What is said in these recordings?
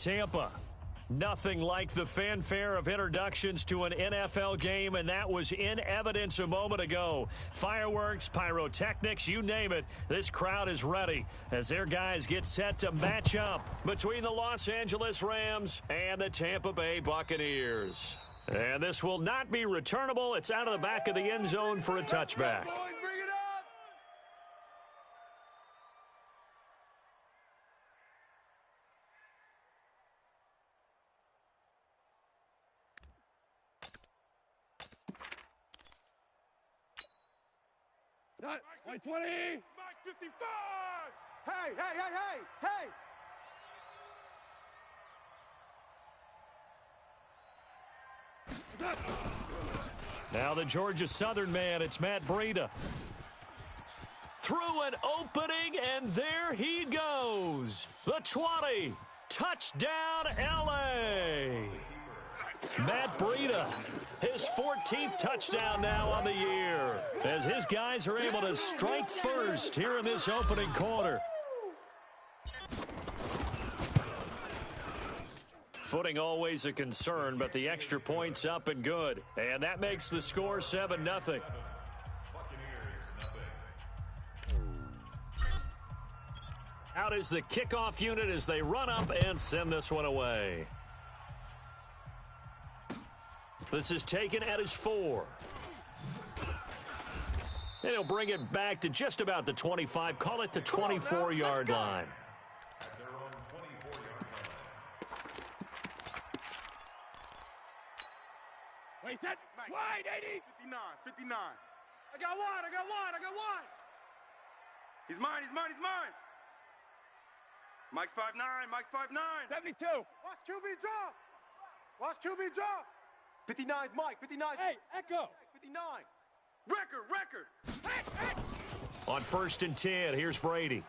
Tampa. Nothing like the fanfare of introductions to an NFL game, and that was in evidence a moment ago. Fireworks, pyrotechnics, you name it. This crowd is ready as their guys get set to match up between the Los Angeles Rams and the Tampa Bay Buccaneers. And this will not be returnable. It's out of the back of the end zone for a touchback. Not 120. Mike 55. Hey, hey, hey, hey, hey. Now the Georgia Southern man, it's Matt Breida. Through an opening, and there he goes. The 20. Touchdown, L.A. Matt Breida, his 14th touchdown now on the year, as his guys are able to strike first here in this opening quarter. Footing always a concern, but the extra point's up and good. And that makes the score 7-0. Out is the kickoff unit as they run up and send this one away. This is taken at his 4. And he'll bring it back to just about the 25. Call it the 24-yard line. Wait, set. Wide, 80. 59. I got one. He's mine. Mike's 5'9". 72. Watch QB drop. 59's Mike. 59. Hey, Echo. 59. Record. Hey. On 1st and 10, here's Brady.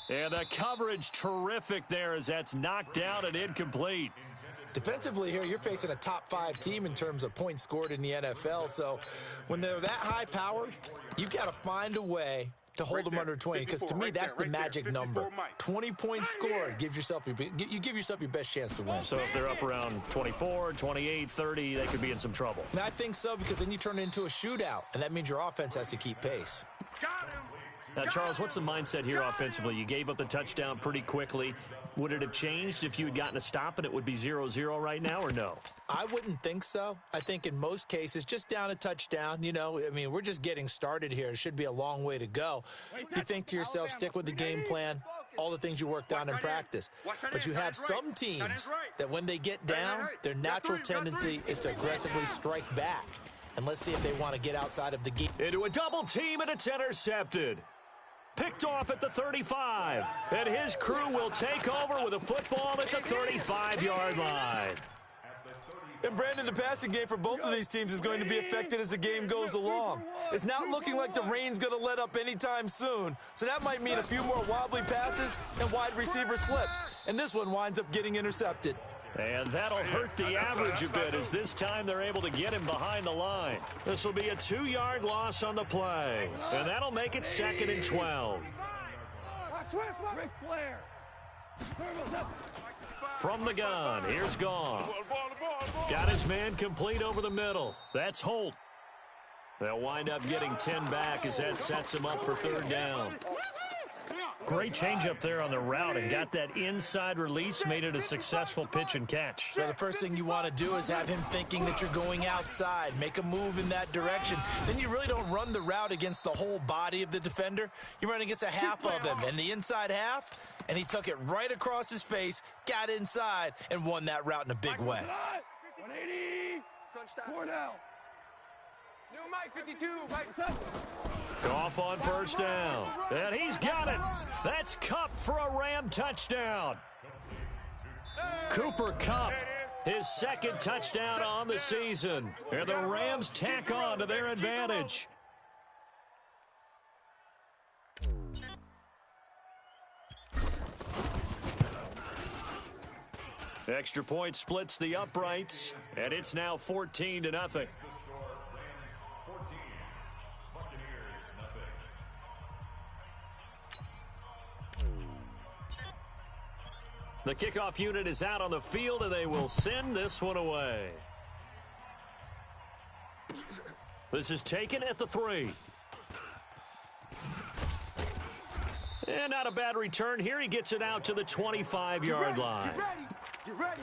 And the coverage terrific there as that's knocked down and incomplete. Defensively here, you're facing a top-5 team in terms of points scored in the NFL. So when they're that high-powered, you've got to find a way to hold them under 20, because to me that's the magic number. 20 points scored gives yourself you give yourself your best chance to win. So if they're up around 24, 28, 30, they could be in some trouble. And I think so, because then you turn it into a shootout, and that means your offense has to keep pace. Got him. Now, Charles, what's the mindset here offensively? You gave up the touchdown pretty quickly. Would it have changed if you had gotten a stop and it would be 0-0 right now, or no? I wouldn't think so. I think in most cases, just down a touchdown, we're just getting started here. It should be a long way to go. You think to yourself, stick with the game plan, all the things you worked on in practice. But you have some teams that when they get down, their natural tendency is to aggressively strike back. And let's see if they want to get outside of the game. Into a double team, and it's intercepted. Picked off at the 35, and his crew will take over with a football at the 35-yard line. And Brandon, the passing game for both of these teams is going to be affected as the game goes along. It's not looking like the rain's going to let up anytime soon, so that might mean a few more wobbly passes and wide receiver slips, and this one winds up getting intercepted. And that'll hurt the average a bit as this time they're able to get him behind the line. This will be a 2-yard loss on the play, and that'll make it 2nd and 12. Ric Flair. From the gun, here's Goff. Got his man complete over the middle. That's Holt. They'll wind up getting 10 back as that sets him up for 3rd down. Great change up there on the route and got that inside release, made it a successful pitch and catch. So the first thing you want to do is have him thinking that you're going outside, make a move in that direction. Then you really don't run the route against the whole body of the defender. You run against a half of him, and the inside half, and he took it right across his face, got inside, and won that route in a big way. 180. Touchdown. New Mike 52. Mike. Goff on 1st down. And he's got it. That's Kupp for a Ram touchdown. Cooper Kupp, his 2nd touchdown on the season. And the Rams tack on to their advantage. Extra point splits the uprights, and it's now 14-0. The kickoff unit is out on the field, and they will send this one away. This is taken at the 3. And not a bad return here. He gets it out to the 25-yard line. Get ready. Get ready.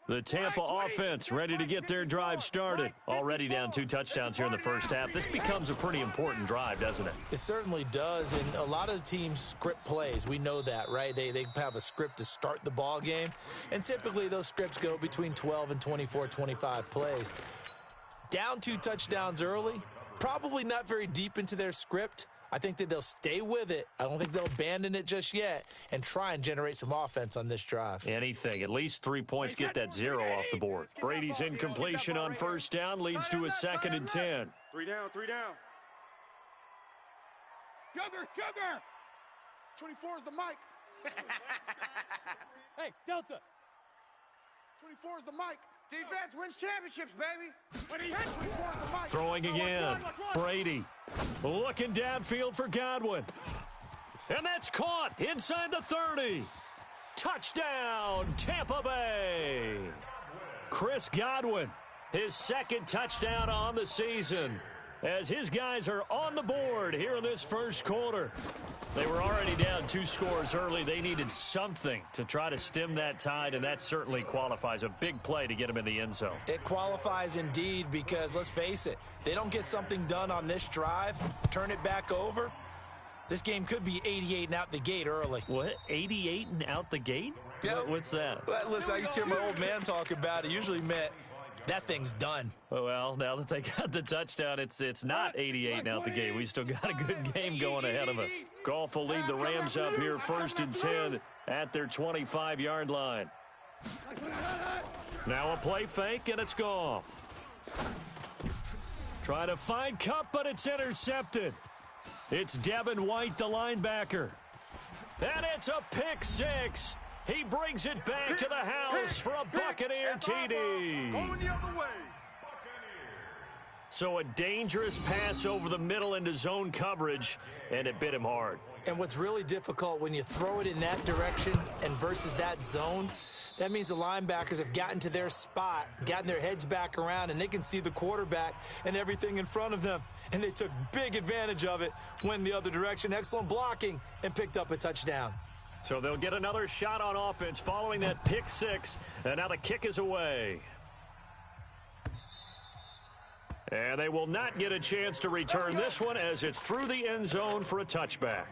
The Tampa offense ready to get their drive started. Already down 2 touchdowns here in the first half. This becomes a pretty important drive, doesn't it? It certainly does, and a lot of teams script plays. We know that, right? They have a script to start the ball game, and typically those scripts go between 12 and 24, 25 plays. Down 2 touchdowns early, probably not very deep into their script. I think that they'll stay with it. I don't think they'll abandon it just yet and try and generate some offense on this drive. Anything. At least 3 points get that 0 off the board. Brady's incompletion on first down leads to a 2nd and 10. 3 down, 3 down. Sugar! 24 is the mic. Hey, Delta. 24 is the mic. Defense wins championships, baby. When he hits, 24 is the mic. Throwing again. Brady looking downfield for Godwin. And that's caught inside the 30. Touchdown, Tampa Bay. Chris Godwin, his 2nd touchdown on the season, as his guys are on the board here in this first quarter. They were already down 2 scores early. They needed something to try to stem that tide, and that certainly qualifies. A big play to get them in the end zone. It qualifies indeed because, let's face it, they don't get something done on this drive, turn it back over, this game could be 88 and out the gate early. What? 88 and out the gate? Yeah. What's that? Well, listen, I used to hear my old man talk about it. Usually meant that thing's done. Well, now that they got the touchdown, it's not 88 and out the gate. We still got a good game going ahead of us. Goff will lead the Rams up here 1st and 10 at their 25-yard line. Now a play fake, and it's Goff. Trying to find Kupp, but it's intercepted. It's Devin White, the linebacker. And it's a pick 6. He brings it back to the house for a Buccaneer TD. Going the other way. So a dangerous pass over the middle into zone coverage, and it bit him hard. And what's really difficult when you throw it in that direction and versus that zone, that means the linebackers have gotten to their spot, gotten their heads back around, and they can see the quarterback and everything in front of them. And they took big advantage of it, went the other direction, excellent blocking, and picked up a touchdown. So they'll get another shot on offense following that pick 6, and now the kick is away. And they will not get a chance to return this one as it's through the end zone for a touchback.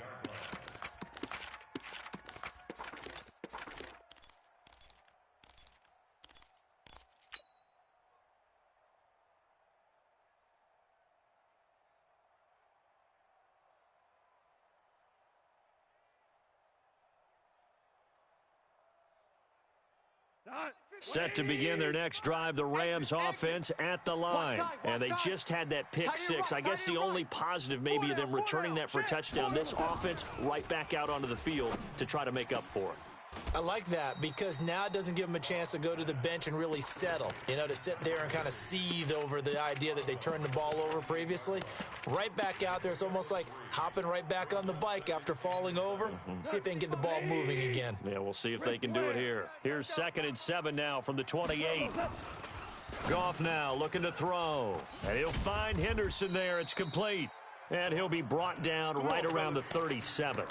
Set to begin their next drive, the Rams offense at the line. And they just had that pick 6. I guess the only positive maybe of them returning that for a touchdown. This offense right back out onto the field to try to make up for it. I like that because now it doesn't give them a chance to go to the bench and really settle, to sit there and kind of seethe over the idea that they turned the ball over previously. Right back out there, it's almost like hopping right back on the bike after falling over. See if they can get the ball moving again. Yeah, we'll see if they can do it here. Here's 2nd and 7 now from the 28. Goff now looking to throw. And he'll find Henderson there. It's complete. And he'll be brought down right around the 37.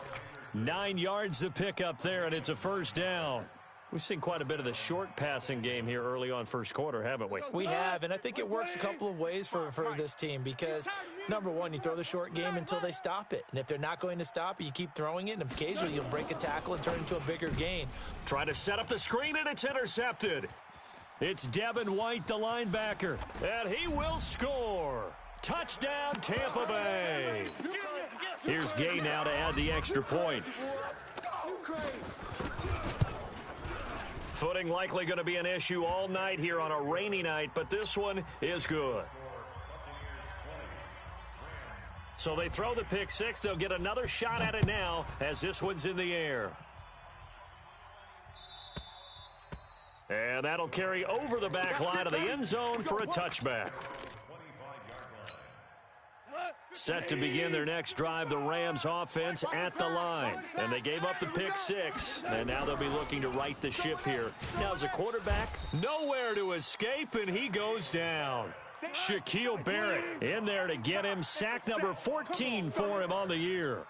9 yards to pick up there, and it's a first down. We've seen quite a bit of the short passing game here early on first quarter, haven't we? We have, and I think it works a couple of ways for this team because, number one, you throw the short game until they stop it. And if they're not going to stop it, you keep throwing it, and occasionally you'll break a tackle and turn it into a bigger gain. Trying to set up the screen, and it's intercepted. It's Devin White, the linebacker, and he will score. Touchdown, Tampa Bay. Here's Gay now to add the extra point. Footing likely going to be an issue all night here on a rainy night, but this one is good. So they throw the pick 6. They'll get another shot at it now as this one's in the air. And that'll carry over the back line of the end zone for a touchback. Set to begin their next drive, the Rams offense at the line. And they gave up the pick six. And now they'll be looking to right the ship here. Now as a quarterback, nowhere to escape, and he goes down. Shaquille Barrett in there to get him. Sack number 14 for him on the year.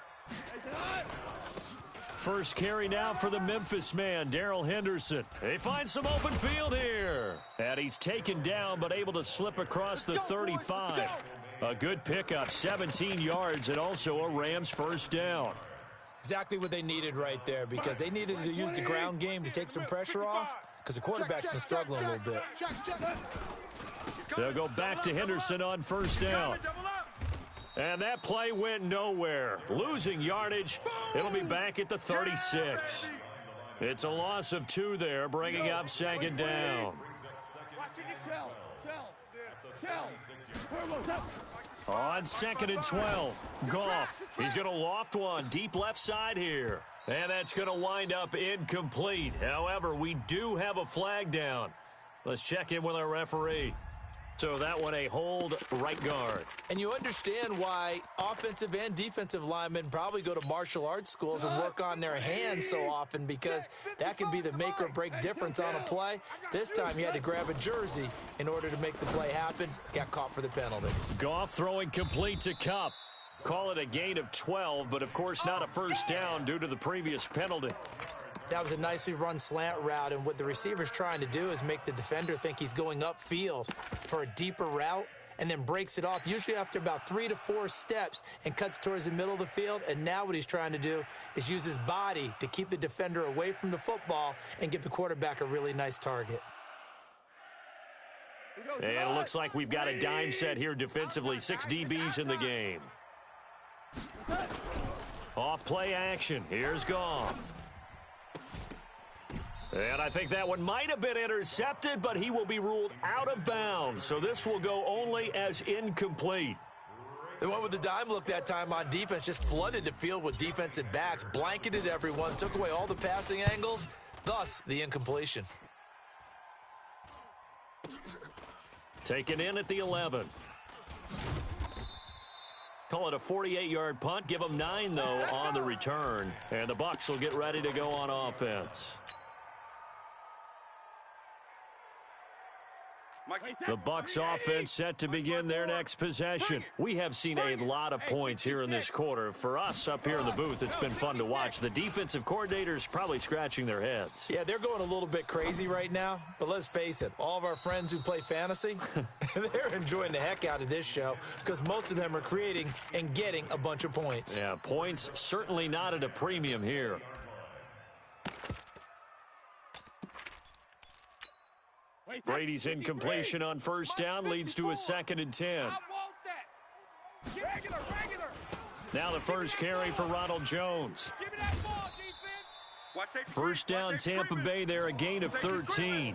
First carry now for the Memphis man, Darrell Henderson. They find some open field here. And he's taken down but able to slip across the 35. A good pickup, 17 yards, and also a Rams first down. Exactly what they needed right there, because they needed to use the ground game to take some pressure off, because the quarterback's been struggling a little bit. They'll go back to Henderson on first down. And that play went nowhere. Losing yardage. It'll be back at the 36. It's a loss of 2 there, bringing up second down. On 2nd and 12, Goff. He's going to loft one deep left side here. And that's going to wind up incomplete. However, we do have a flag down. Let's check in with our referee. So that one a hold right guard. And you understand why offensive and defensive linemen probably go to martial arts schools and work on their hands so often, because that can be the make or break difference on a play. This time he had to grab a jersey in order to make the play happen. Got caught for the penalty. Goff throwing complete to Kupp. Call it a gain of 12, but of course not a first down due to the previous penalty. That was a nicely run slant route, and what the receiver's trying to do is make the defender think he's going upfield for a deeper route, and then breaks it off, usually after about 3 to 4 steps, and cuts towards the middle of the field. And now what he's trying to do is use his body to keep the defender away from the football and give the quarterback a really nice target. And it looks like we've got a dime set here defensively. 6 DBs in the game. Off play action. Here's Goff. And I think that one might have been intercepted, but he will be ruled out of bounds. So this will go only as incomplete. They went with the dime look that time on defense, just flooded the field with defensive backs, blanketed everyone, took away all the passing angles, thus the incompletion. Taken in at the 11. Call it a 48-yard punt. Give them 9, though, on the return. And the Bucs will get ready to go on offense. The Bucs offense set to begin their next possession. We have seen a lot of points here in this quarter. For us up here in the booth, it's been fun to watch. The defensive coordinators probably scratching their heads. Yeah, they're going a little bit crazy right now, but let's face it, all of our friends who play fantasy, they're enjoying the heck out of this show, because most of them are creating and getting a bunch of points. Yeah, points certainly not at a premium here. Brady's incompletion on first down leads to a 2nd and 10. Now the first carry for Ronald Jones. First down Tampa Bay there, a gain of 13.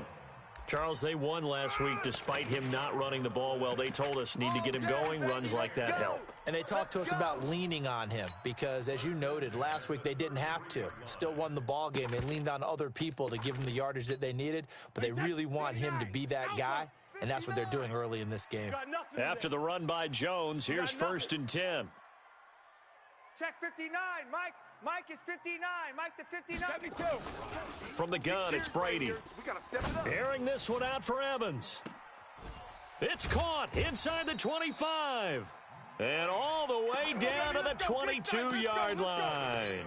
Charles, they won last week despite him not running the ball well. They told us need to get him going. Runs like that help. And they talked to us about leaning on him because, as you noted, last week they didn't have to. Still won the ball game. They leaned on other people to give them the yardage that they needed, but they really want him to be that guy, and that's what they're doing early in this game. After the run by Jones, here's 1st and 10. Check 59, Mike. Mike is 59. Mike to 59. 72. From the gun, it's Brady. Airing this one out for Evans. It's caught inside the 25. And all the way down to the 22-yard line.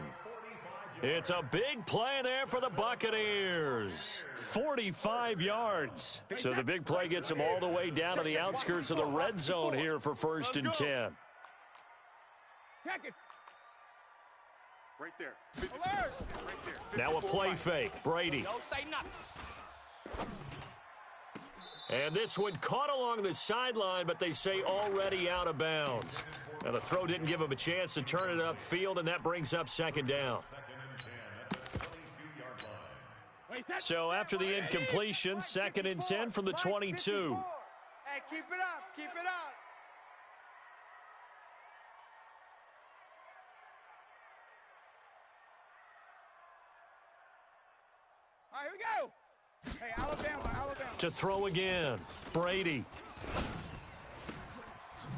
It's a big play there for the Buccaneers. 45 yards. So the big play gets them all the way down to the outskirts of the red zone here for 1st and 10. Check it. Right there. Alert. Right there. Now a play fake. Brady. Don't say nothing. And this one caught along the sideline, but they say already out of bounds. Now the throw didn't give him a chance to turn it upfield, and that brings up 2nd down. So after the incompletion, 2nd and 10 from the 22. Hey, keep it up. Keep it up. All right, here we go. Hey, Alabama. To throw again, Brady.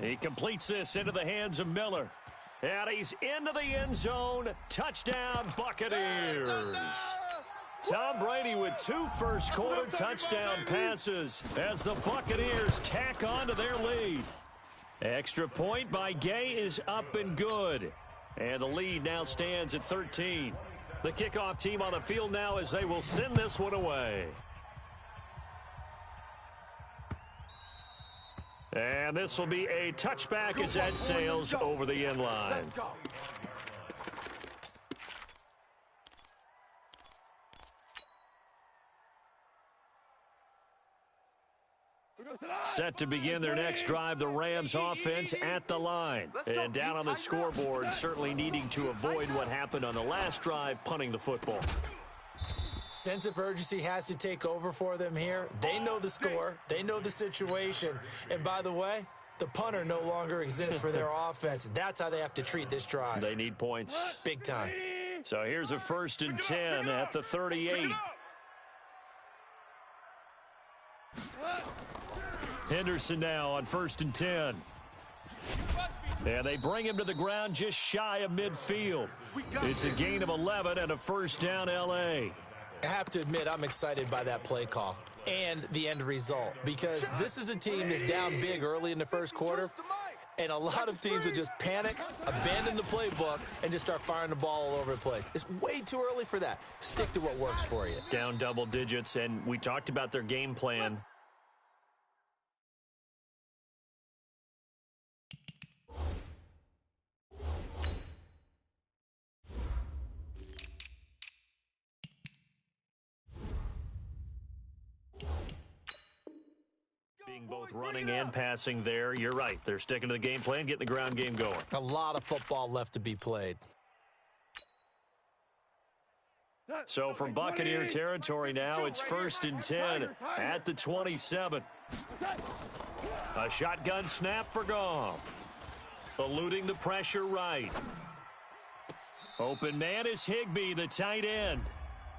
He completes this into the hands of Miller. And he's into the end zone. Touchdown, Buccaneers. Tom Brady with 2 first-quarter touchdown passes as the Buccaneers tack on to their lead. Extra point by Gay is up and good. And the lead now stands at 13. The kickoff team on the field now as they will send this one away. And this will be a touchback as that sails over the end line. Set to begin their next drive, the Rams offense at the line. And down on the scoreboard, certainly needing to avoid what happened on the last drive, punting the football. Sense of urgency has to take over for them here. They know the score. They know the situation. And by the way, the punter no longer exists for their offense. That's how they have to treat this drive. They need points. Big time. So here's a 1st and 10 at the 38. Henderson now on 1st and 10. And they bring him to the ground just shy of midfield. It's a gain of 11 and a 1st down L.A. I have to admit, I'm excited by that play call and the end result because this is a team that's down big early in the first quarter, and a lot of teams will just panic, abandon the playbook, and just start firing the ball all over the place. It's way too early for that. Stick to what works for you. Down double digits, and we talked about their game plan. Both running and passing there. You're right. They're sticking to the game plan, getting the ground game going. A lot of football left to be played. So from Buccaneer territory now, it's 1st and 10 at the 27. A shotgun snap for Goff. Eluding the pressure right. Open man is Higbee, the tight end.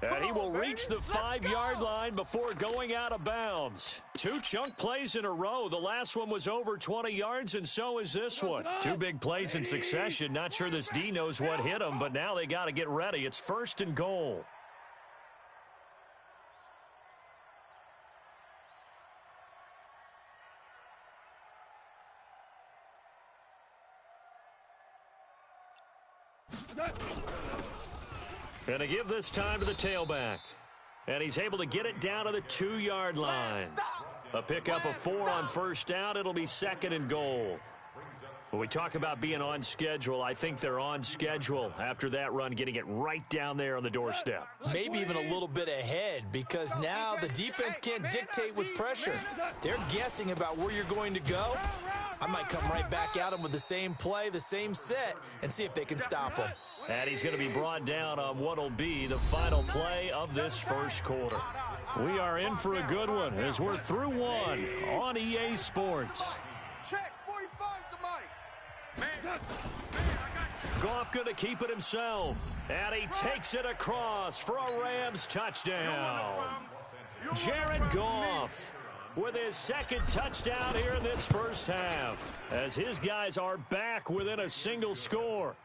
And he will reach the 5-yard line before going out of bounds. 2 chunk plays in a row. The last one was over 20 yards, and so is this one. 2 big plays in succession. Not sure this D knows what hit him, but now they got to get ready. It's 1st and goal. Going to give this time to the tailback. And he's able to get it down to the 2-yard line. A pickup of 4 on 1st down. It'll be 2nd and goal. When we talk about being on schedule, I think they're on schedule after that run, getting it right down there on the doorstep. Maybe even a little bit ahead because now the defense can't dictate with pressure. They're guessing about where you're going to go. I might come right back at them with the same play, the same set, and see if they can stop them. And he's going to be brought down on what will be the final play of this first quarter. We are in for a good one as we're through one on EA Sports. Check 45 to Mike. Goff going to keep it himself. And he takes it across for a Rams touchdown. Jared Goff with his 2nd touchdown here in this first half as his guys are back within a single score.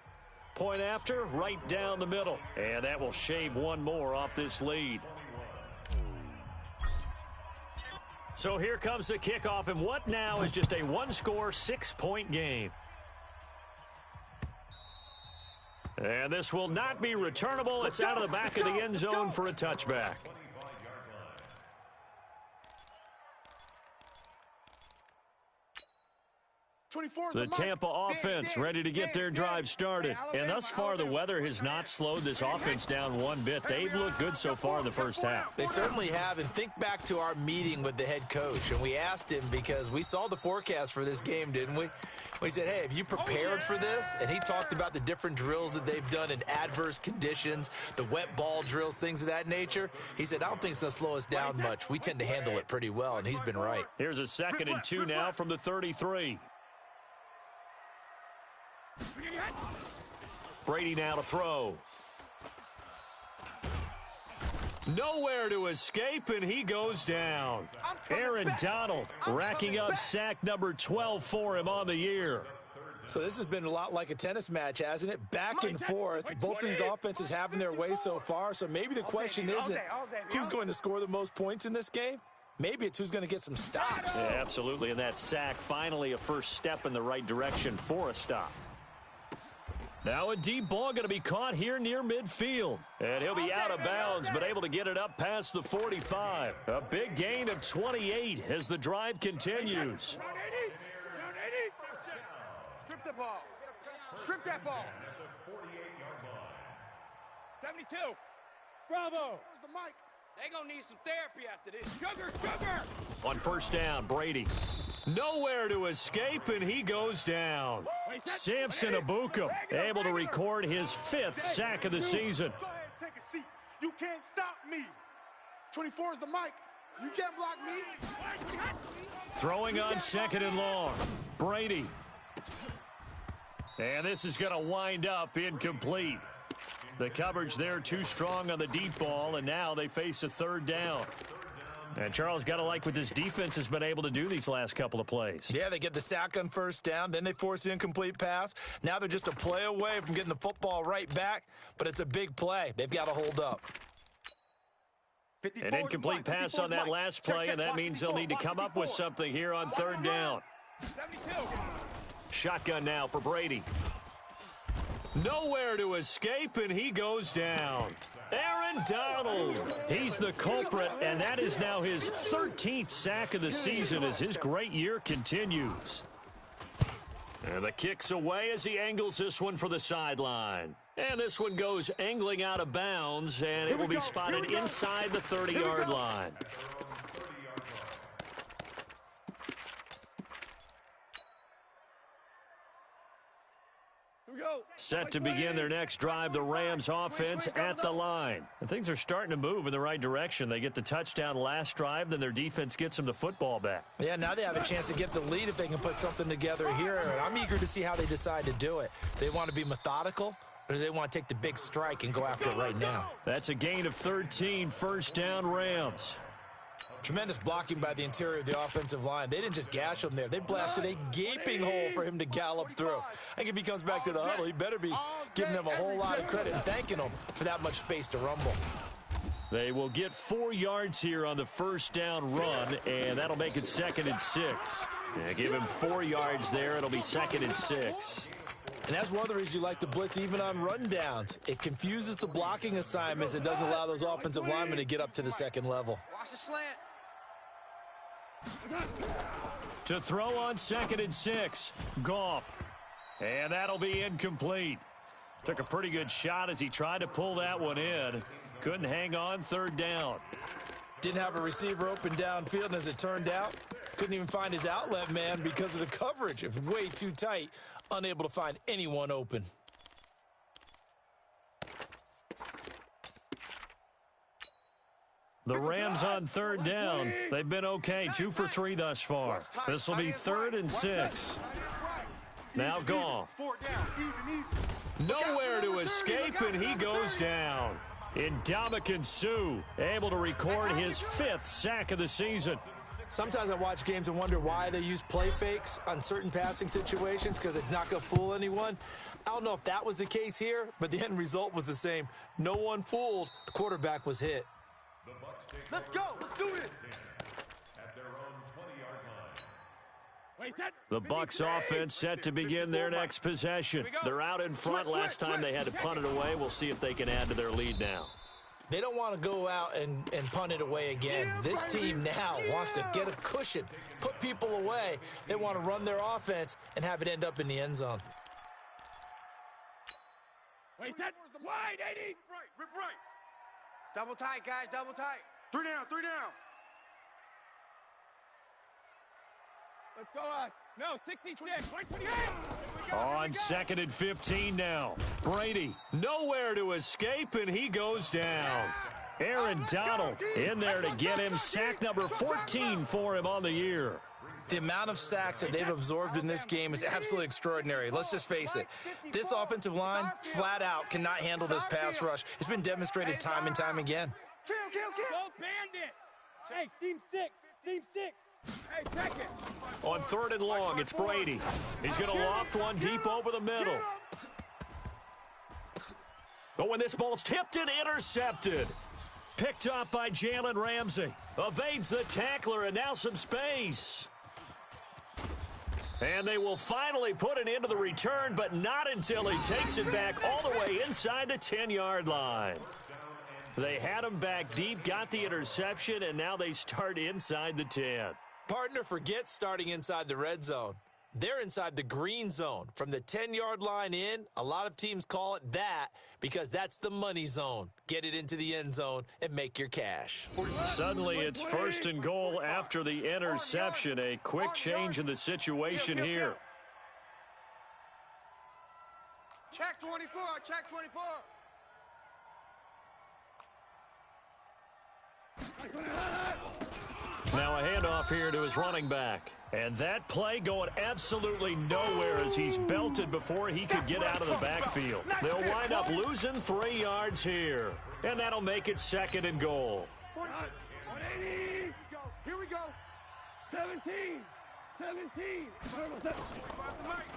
Point after, right down the middle. And that will shave one more off this lead. So here comes the kickoff, and what now is just a 1-score, 6-point game. And this will not be returnable. It's out of the back of the end zone for a touchback. The Tampa offense ready to get their drive started. And thus far, the weather has not slowed this offense down one bit. They've looked good so far in the first half. They certainly have. And think back to our meeting with the head coach. And we asked him because we saw the forecast for this game, didn't we? We said, hey, have you prepared for this? And he talked about the different drills that they've done in adverse conditions, the wet ball drills, things of that nature. He said, I don't think it's going to slow us down much. We tend to handle it pretty well, and he's been right. Here's a 2nd and 2 now from the 33. Brady now to throw. Nowhere to escape, and he goes down. Aaron Donald racking up sack number 12 for him on the year. So this has been a lot like a tennis match, hasn't it? Back and forth. Both of these offenses having their way so far. So maybe the question isn't who's going to score the most points in this game. Maybe it's who's going to get some stops. Yeah, absolutely. And that sack, finally a first step in the right direction for a stop. Now a deep ball going to be caught here near midfield. And he'll be out of bounds, but able to get it up past the 45. A big gain of 28 as the drive continues. Strip the ball. Strip that ball. 72. Bravo. Where's the mic? They gonna need some therapy after this. Sugar. On first down, Brady. Nowhere to escape, and he goes down. Samson Abuka able to record his 5th sack of the season. Go ahead, take a seat. You can't stop me. 24 is the mic. You can't block me. Throwing on 2nd and long. Brady. And this is going to wind up incomplete. The coverage there too strong on the deep ball, and now they face a 3rd down. And Charles, got to like what this defense has been able to do these last couple of plays. Yeah, they get the sack on first down, then they force the incomplete pass. Now they're just a play away from getting the football right back, but it's a big play. They've got to hold up. An incomplete pass on that last play, and that means they'll need to come up with something here on 3rd down. 72. Shotgun now for Brady. Nowhere to escape, and he goes down. Aaron Donald, he's the culprit, and that is now his 13th sack of the season as his great year continues. And the kick's away as he angles this one for the sideline. And this one goes angling out of bounds, and it will be spotted inside the 30-yard line. Set to begin their next drive, the Rams offense at the line. And things are starting to move in the right direction. They get the touchdown last drive, then their defense gets them the football back. Yeah, now they have a chance to get the lead if they can put something together here. And I'm eager to see how they decide to do it. They want to be methodical, or do they want to take the big strike and go after it right now? That's a gain of 13, 1st down Rams. Tremendous blocking by the interior of the offensive line. They didn't just gash him there. They blasted a gaping hole for him to gallop through. I think if he comes back to the huddle, he better be giving him a whole lot of credit and thanking him for that much space to rumble. They will get 4 yards here on the 1st down run, and that'll make it 2nd and 6. Yeah, give him 4 yards there. It'll be 2nd and 6. And that's one of the reasons you like to blitz even on rundowns. It confuses the blocking assignments. It doesn't allow those offensive linemen to get up to the 2nd level. Watch the slant. To throw on 2nd and 6, Goff. And that'll be incomplete. Took a pretty good shot as he tried to pull that one in. Couldn't hang on 3rd down. Didn't have a receiver open downfield, and as it turned out, couldn't even find his outlet man because of the coverage. It was way too tight, unable to find anyone open. The Rams on 3rd down. They've been okay, 2 for 3 thus far. This will be 3rd and 6. Now Goff. Nowhere to escape, and he goes down. Ndamukong Suh able to record his 5th sack of the season. Sometimes I watch games and wonder why they use play fakes on certain passing situations because it's not going to fool anyone. I don't know if that was the case here, but the end result was the same. No one fooled. The quarterback was hit. Let's go. Let's do this. The Bucs offense set to begin their next possession. They're out in front. Last time they had to punt it away. We'll see if they can add to their lead now. They don't want to go out and punt it away again. This team now wants to get a cushion, put people away. They want to run their offense and have it end up in the end zone. Wait, that wide, 80. Rip right. Double tight, guys. Double tight. 3 down. 3 down. Let's go on. No, 66. 128. On 2nd and 15 now. Brady, nowhere to escape, and he goes down. Aaron Donald in there to get him sack number 14 for him on the year. The amount of sacks that they've absorbed in this game is absolutely extraordinary. Let's just face it. This offensive line, flat out, cannot handle this pass rush. It's been demonstrated time and time again. Kim, Go bandit. Hey, seam 6. Seam 6. Hey, check it. On 3rd and long, it's Brady. He's going to loft one deep over the middle. But when this ball's tipped and intercepted. Picked up by Jalen Ramsey. Evades the tackler and now some space. And they will finally put it into the return, but not until he takes it back all the way inside the 10-yard line. They had him back deep, got the interception, and now they start inside the 10. Partner, forget starting inside the red zone. They're inside the green zone. From the 10-yard line in, a lot of teams call it that because that's the money zone. Get it into the end zone and make your cash. Suddenly it's 1st and goal after the interception. A quick change in the situation here. Check 24, check 24. Now a handoff here to his running back. And that play going absolutely nowhere as he's belted before he could get out of the backfield. They'll wind up losing 3 yards here. And that'll make it 2nd and goal. 180. Here we go. 17. 17.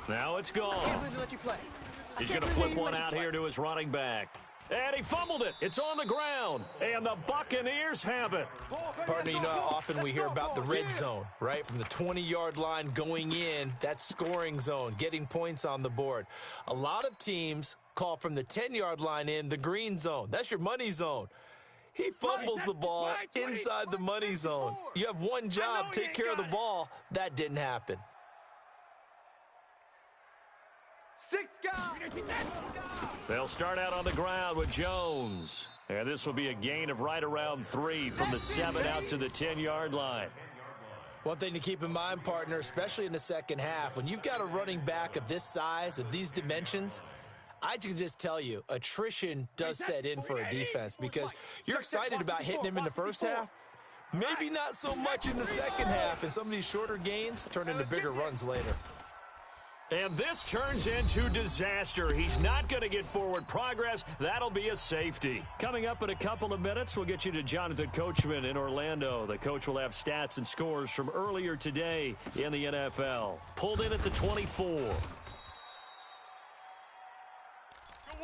Now it's gone. I can't believe they let you play. He's going to flip one out here to his running back. And he fumbled it. It's on the ground. And the Buccaneers have it. Partner, you know how often we hear about the red zone, right? From the 20-yard line going in, that's scoring zone, getting points on the board. A lot of teams call from the 10-yard line in the green zone. That's your money zone. He fumbles the ball inside the money zone. You have one job, take care of the ball. That didn't happen. 6 guys. They'll start out on the ground with Jones. And this will be a gain of right around 3 from the 7 out to the 10-yard line. One thing to keep in mind, partner, especially in the second half, when you've got a running back of this size, of these dimensions, I can just tell you, attrition does set in for a defense because you're excited about hitting him in the first half. Maybe not so much in the second half, and some of these shorter gains turn into bigger runs later. And this turns into disaster. He's not going to get forward progress. That'll be a safety. Coming up in a couple of minutes, we'll get you to Jonathan Coachman in Orlando. The coach will have stats and scores from earlier today in the NFL. Pulled in at the 24. Good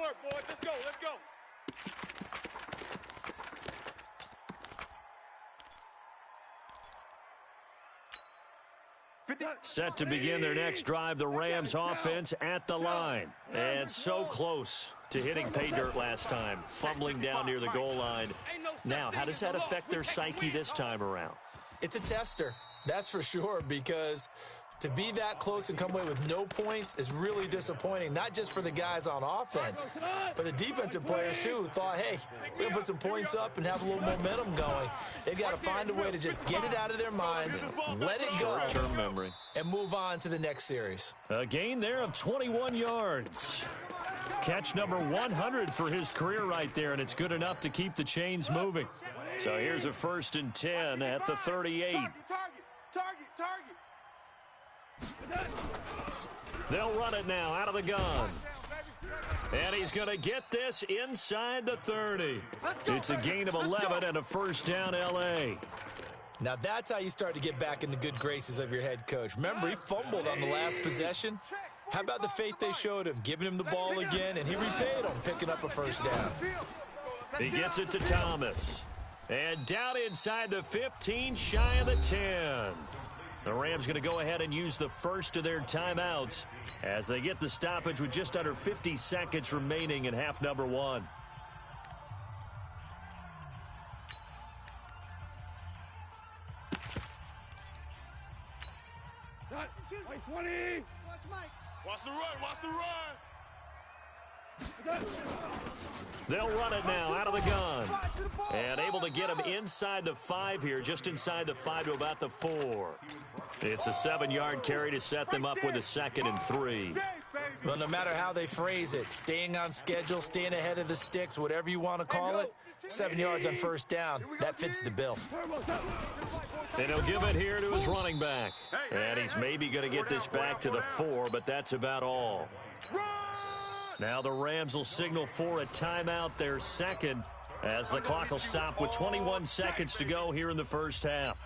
work, boys. Let's go. Let's go. Set to begin their next drive, the Rams offense at the line. And so close to hitting pay dirt last time, fumbling down near the goal line. Now, how does that affect their psyche this time around? It's a tester, that's for sure, because to be that close and come away with no points is really disappointing, not just for the guys on offense, but the defensive players, too, who thought, hey, we're going to put some points up and have a little momentum going. They've got to find a way to just get it out of their minds, let it go, Short-term memory, and move on to the next series. A gain there of 21 yards. Catch number 100 for his career right there, and it's good enough to keep the chains moving. So here's a 1st and 10 at the 38. Target. They'll run it now out of the gun. And he's going to get this inside the 30. It's a gain of 11 and a 1st down, L.A. Now that's how you start to get back in the good graces of your head coach. Remember, he fumbled on the last possession. How about the faith they showed him, giving him the ball again, and he repaid him, picking up a 1st down. He gets it to Thomas. And down inside the 15, shy of the 10. The Rams going to go ahead and use the first of their timeouts as they get the stoppage with just under 50 seconds remaining in half number 1. Wait, 20. Watch the run. They'll run it now out of the gun. And able to get him inside the 5 here, just inside the 5 to about the 4. It's a 7-yard carry to set them up with a 2nd and 3. Well, no matter how they phrase it, staying on schedule, staying ahead of the sticks, whatever you want to call it, 7 yards on 1st down, that fits the bill. And he'll give it here to his running back. And he's maybe going to get this back to the 4, but that's about all. Now the Rams will signal for a timeout, their 2nd. as the clock will stop with 21 seconds to go here in the first half.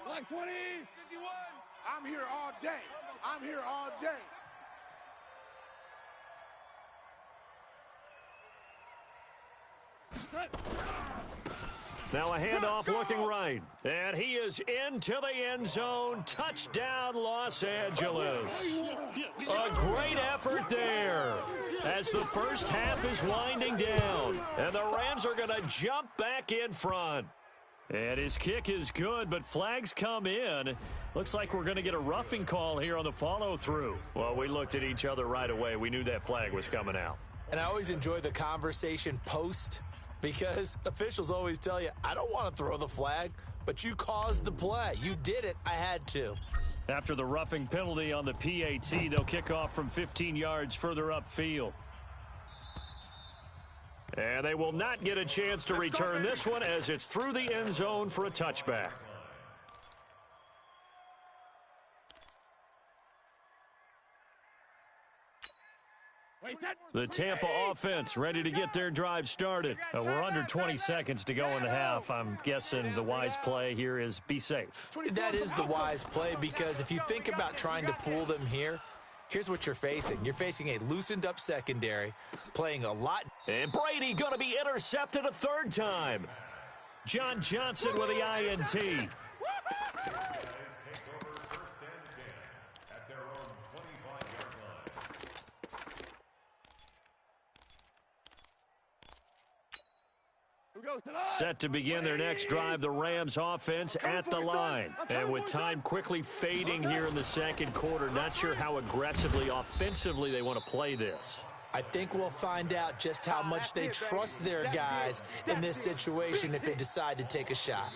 Black 20. 51. I'm here all day. I'm here all day. Now a handoff looking right. And he is into the end zone. Touchdown, Los Angeles. A great effort there as the first half is winding down. And the Rams are going to jump back in front. And his kick is good, but flags come in. Looks like we're going to get a roughing call here on the follow-through. Well, we looked at each other right away. We knew that flag was coming out. And I always enjoy the conversation post because officials always tell you, I don't want to throw the flag, but you caused the play. You did it. I had to. After the roughing penalty on the PAT, they'll kick off from 15 yards further upfield. And they will not get a chance to return this one as it's through the end zone for a touchback. The Tampa offense ready to get their drive started. We're under 20 seconds to go in the half. I'm guessing the wise play here is be safe. That is the wise play because if you think about trying to fool them here, here's what you're facing. You're facing a loosened up secondary, playing a lot. And Brady going to be intercepted a third time. John Johnson with the INT. Set to begin their next drive, the Rams offense at the line. And with time quickly fading here in the second quarter, not sure how aggressively, offensively they want to play this. I think we'll find out just how much they trust their guys in this situation if they decide to take a shot.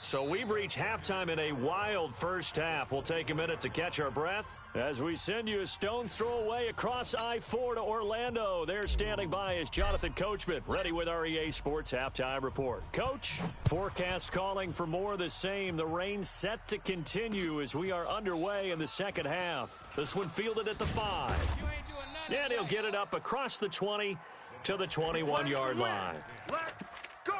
So we've reached halftime in a wild first half. We'll take a minute to catch our breath as we send you a stone's throw away across I-4 to Orlando. There standing by is Jonathan Coachman, ready with our EA Sports Halftime Report. Coach, forecast calling for more of the same. The rain set to continue as we are underway in the second half. This one fielded at the 5. And he'll get it up across the 20 to the 21-yard line. Let's go.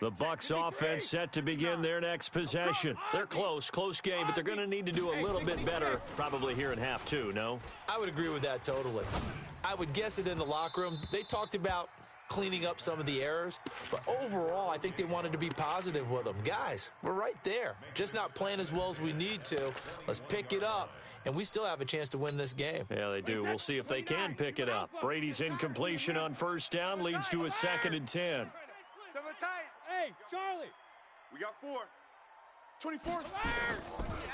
The Bucs offense set to begin their next possession. They're close game, but they're going to need to do a little bit better probably here in half two, no? I would agree with that totally. I would guess it in the locker room. They talked about cleaning up some of the errors, but overall, I think they wanted to be positive with them. Guys, we're right there. Just not playing as well as we need to. Let's pick it up, and we still have a chance to win this game. Yeah, they do. We'll see if they can pick it up. Brady's incompletion on first down leads to a 2nd and 10. Hey, Charlie. We got 4. 24.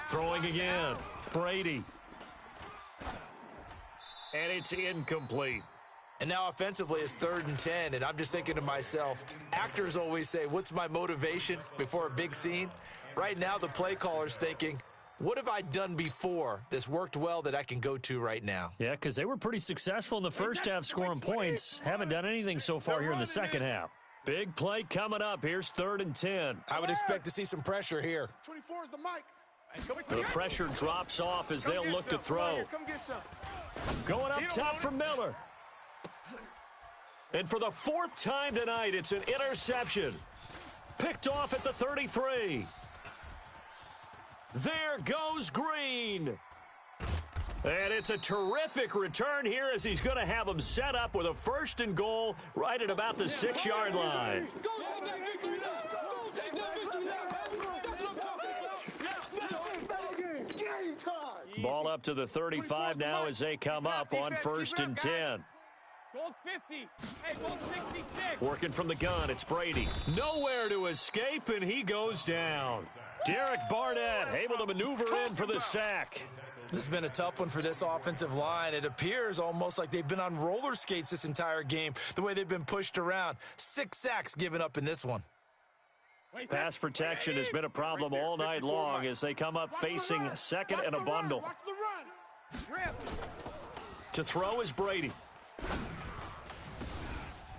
Throwing again. Brady. And it's incomplete. And now offensively it's 3rd and 10, and I'm just thinking to myself, actors always say, what's my motivation before a big scene? Right now the play caller's thinking, what have I done before this worked well that I can go to right now? Yeah, because they were pretty successful in the first half scoring points. Haven't done anything so far here in the second half. Big play coming up. Here's 3rd and 10. I would expect to see some pressure here. 24 is the mic. The pressure drops off as they'll look to throw. Going up top for Miller. And for the 4th time tonight, it's an interception. Picked off at the 33. There goes Green. And it's a terrific return here as he's going to have them set up with a 1st and goal right at about the 6-yard line. Ball up to the 35 now as they come up on 1st and 10. Goal 50. Hey, goal 66. Working from the gun, it's Brady. Nowhere to escape, and he goes down. Derek Barnett able to maneuver in for the sack. This has been a tough one for this offensive line. It appears almost like they've been on roller skates this entire game, the way they've been pushed around. 6 sacks given up in this one. Pass protection has been a problem all night long as they come up facing second and a bundle. Watch the run. To throw is Brady.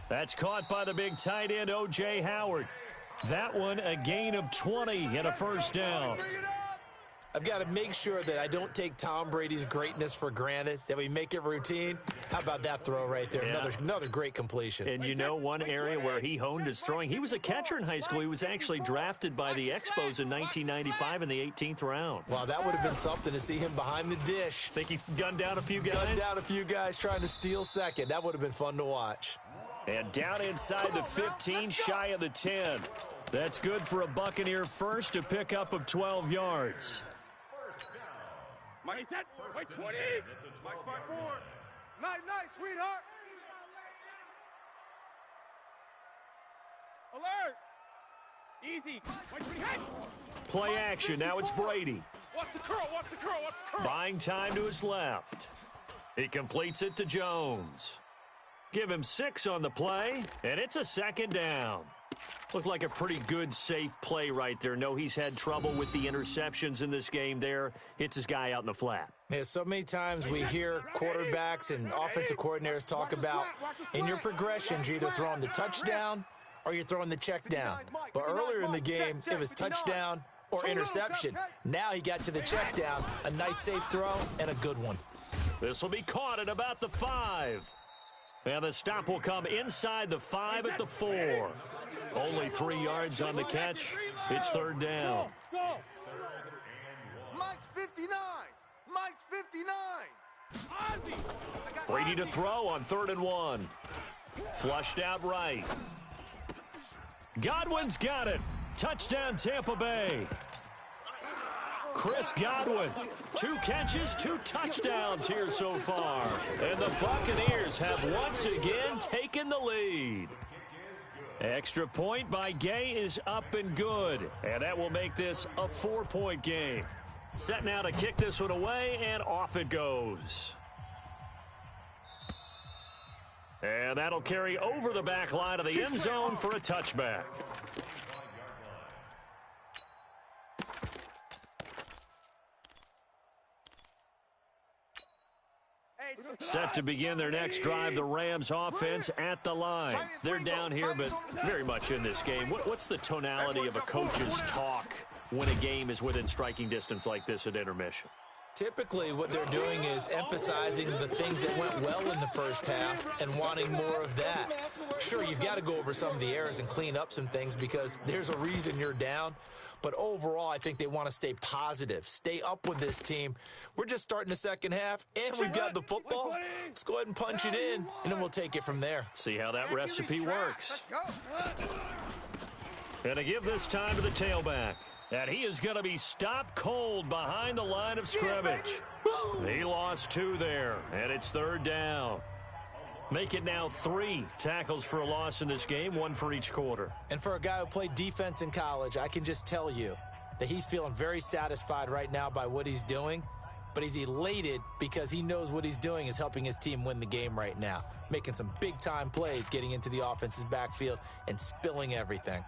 That's caught by the big tight end, O.J. Howard. That one a gain of 20 and a first down. I've got to make sure that I don't take Tom Brady's greatness for granted, that we make it routine. How about that throw right there? Yeah. Another great completion. And you know one area where he honed his throwing, he was a catcher in high school. He was actually drafted by the Expos in 1995 in the 18th round. Wow, that would have been something to see him behind the dish. Think he gunned down a few guys? Gunned down a few guys trying to steal second. That would have been fun to watch. And down inside the 15, shy of the 10. That's good for a Buccaneer first, a pickup of 12 yards. Mike, 20. Mike's back forward. Nice, sweetheart. Alert. Easy. Play action. Now it's Brady. Watch the curl. Buying time to his left. He completes it to Jones. Give him 6 on the play, and it's a second down. Looked like a pretty good, safe play right there. No, he's had trouble with the interceptions in this game there. Hits his guy out in the flat. Yeah, so many times we hear quarterbacks and offensive coordinators talk about in your progressions, you're either throwing the touchdown or you're throwing the check down. But earlier in the game, it was touchdown or interception. Now he got to the check down, a nice safe throw, and a good one. This will be caught at about the 5. And the stop will come inside the 5 at the 4. Only 3 yards on the catch. It's third down. Mike's 59. Mike's 59. Brady to throw on 3rd and 1. Flushed out right. Godwin's got it. Touchdown Tampa Bay. Chris Godwin, 2 catches, 2 touchdowns here so far. And the Buccaneers have once again taken the lead. Extra point by Gay is up and good. And that will make this a 4-point game. Set now to kick this one away, and off it goes. And that'll carry over the back line of the end zone for a touchback. Set to begin their next drive, the Rams offense at the line. They're down here, but very much in this game. What's the tonality of a coach's talk when a game is within striking distance like this at intermission? Typically, what they're doing is emphasizing the things that went well in the first half and wanting more of that. Sure, you've got to go over some of the errors and clean up some things because there's a reason you're down. But overall, I think they want to stay positive, stay up with this team. We're just starting the second half, and we've got the football. Let's go ahead and punch it in, and then we'll take it from there. See how that recipe works. And to give this time to the tailback. And he is going to be stopped cold behind the line of scrimmage. He lost 2 there, and it's 3rd down. Make it now 3 tackles for a loss in this game, 1 for each quarter. And for a guy who played defense in college, I can just tell you that he's feeling very satisfied right now by what he's doing. But he's elated because he knows what he's doing is helping his team win the game right now. Making some big-time plays, getting into the offense's backfield, and spilling everything.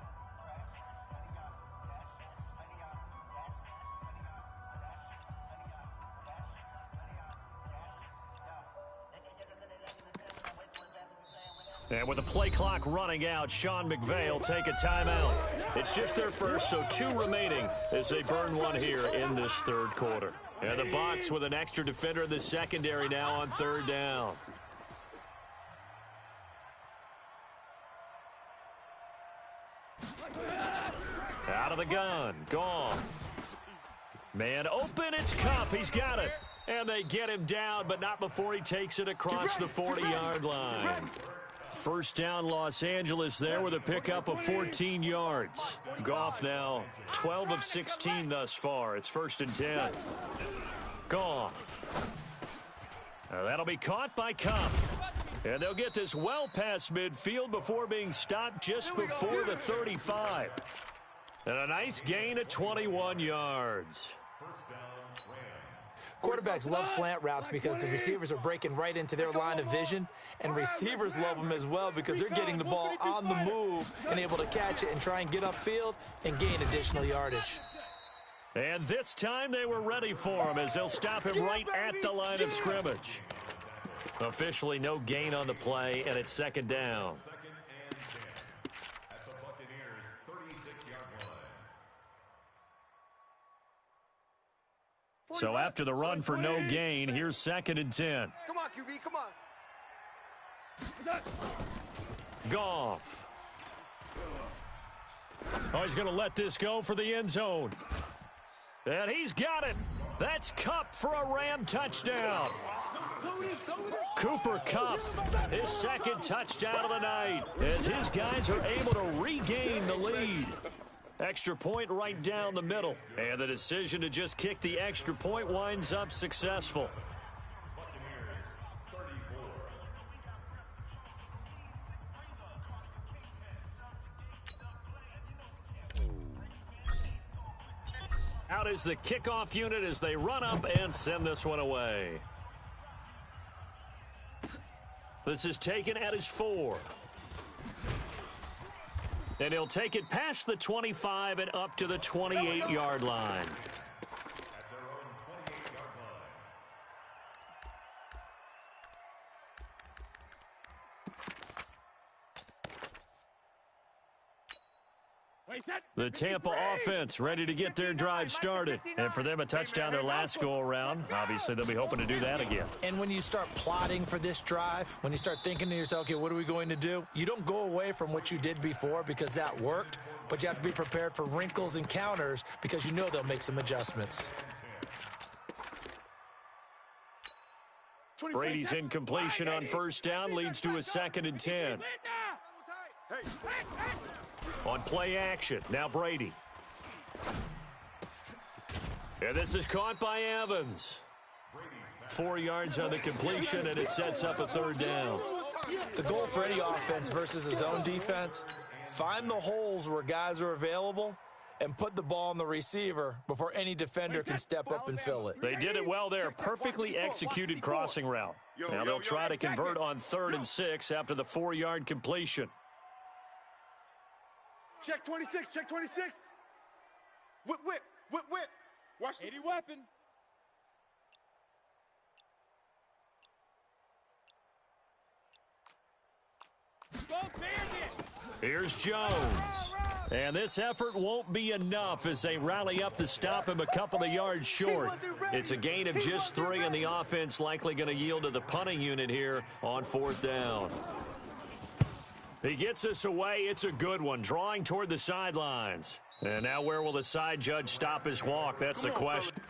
And with the play clock running out, Sean McVay will take a timeout. It's just their first, so 2 remaining as they burn 1 here in this 3rd quarter. And the Bucs with an extra defender in the secondary now on 3rd down. Out of the gun, gone. Man open, it's Cup, he's got it. And they get him down, but not before he takes it across the 40-yard line. First down, Los Angeles there with a pickup of 14 yards. Goff now 12 of 16 thus far. It's 1st and 10. Goff. That'll be caught by Cup. And they'll get this well past midfield before being stopped just before the 35. And a nice gain of 21 yards. Quarterbacks love slant routes because the receivers are breaking right into their line of vision, and receivers love them as well because they're getting the ball on the move and able to catch it and try and get upfield and gain additional yardage. And this time they were ready for him as they'll stop him right at the line of scrimmage. Officially no gain on the play, and it's second down. So after the run for no gain, here's 2nd and 10. Come on, QB, come on. Goff. Oh, he's going to let this go for the end zone. And he's got it. That's Kupp for a Ram touchdown. Cooper Kupp, his 2nd touchdown of the night, as his guys are able to regain the lead. Extra point right down the middle. And the decision to just kick the extra point winds up successful. Out is the kickoff unit as they run up and send this one away. This is taken at his 4. And he'll take it past the 25 and up to the 28-yard line. The Tampa offense ready to get their drive started. And for them, a touchdown their last go-around. Obviously, they'll be hoping to do that again. And when you start plotting for this drive, when you start thinking to yourself, okay, what are we going to do? You don't go away from what you did before because that worked, but you have to be prepared for wrinkles and counters because you know they'll make some adjustments. Brady's incompletion on first down leads to a 2nd and 10. On play action, now Brady. And this is caught by Evans. 4 yards on the completion, and it sets up a 3rd down. The goal for any offense versus a zone defense, find the holes where guys are available and put the ball on the receiver before any defender can step up and fill it. They did it well there. Perfectly executed crossing route. Now they'll try to convert on 3rd and 6 after the 4-yard completion. Check 26, check 26. Whip, whip, whip, whip. Watch 80 weapon. Go Bandit. Here's Jones. And this effort won't be enough as they rally up to stop him a couple of yards short. It's a gain of just 3, and the offense likely going to yield to the punting unit here on 4th down. He gets us away. It's a good one, drawing toward the sidelines. And now where will the side judge stop his walk? That's the question.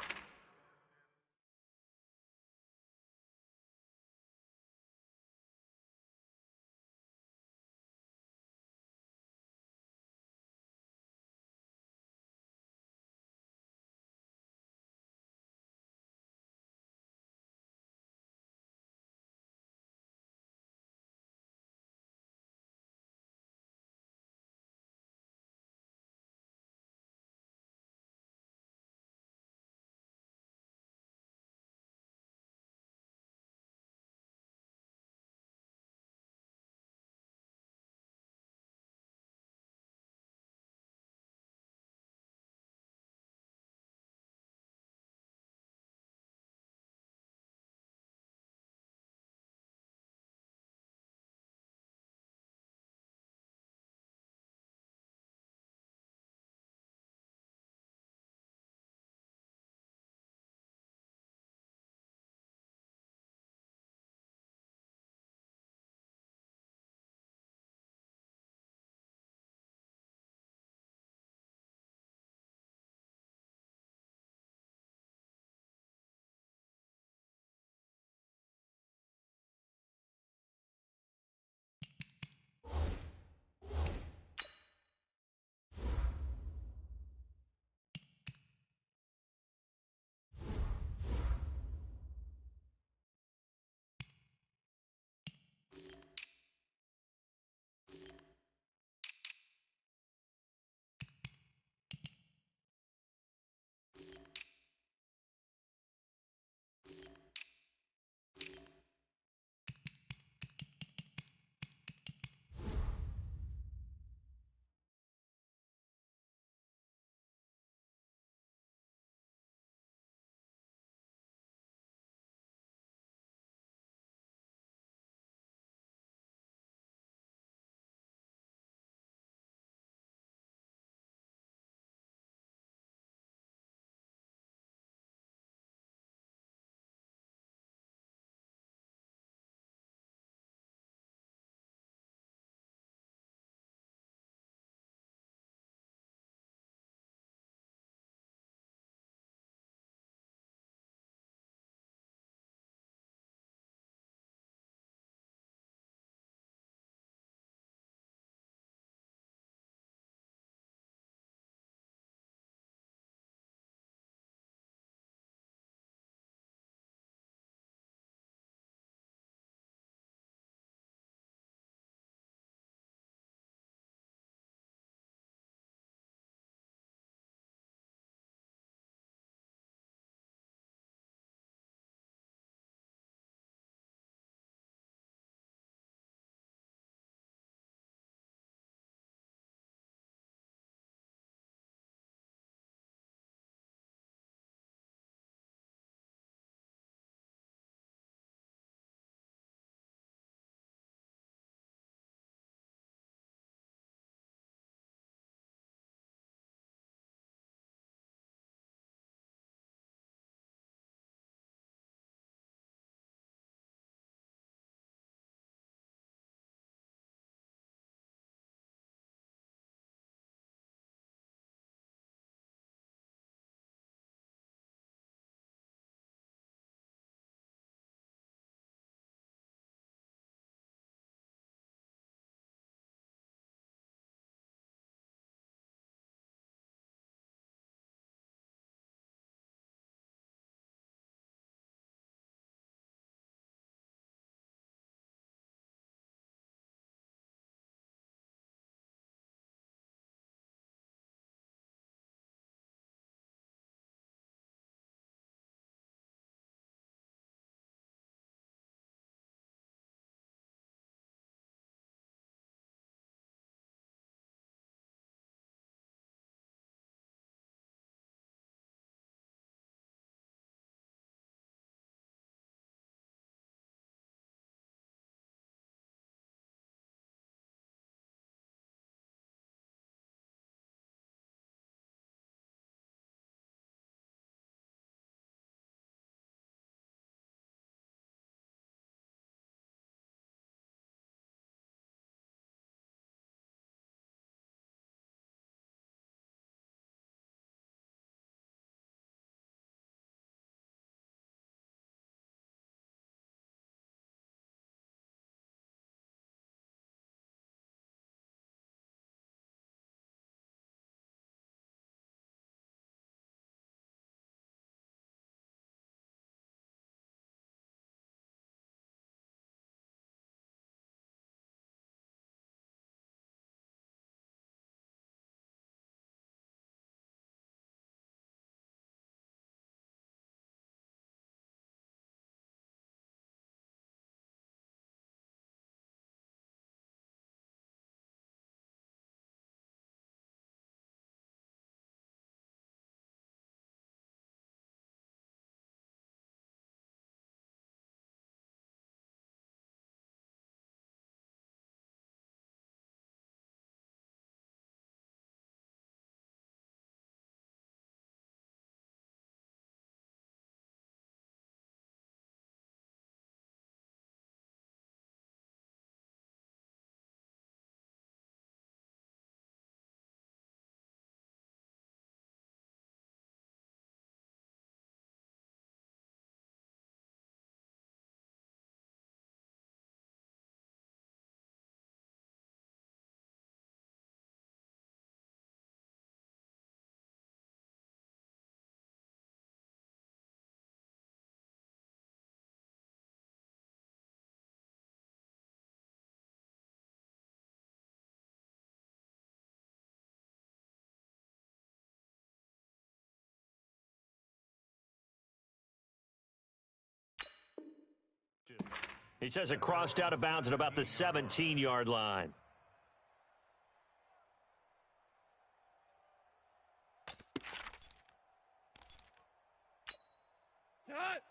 He says it crossed out of bounds at about the 17-yard line.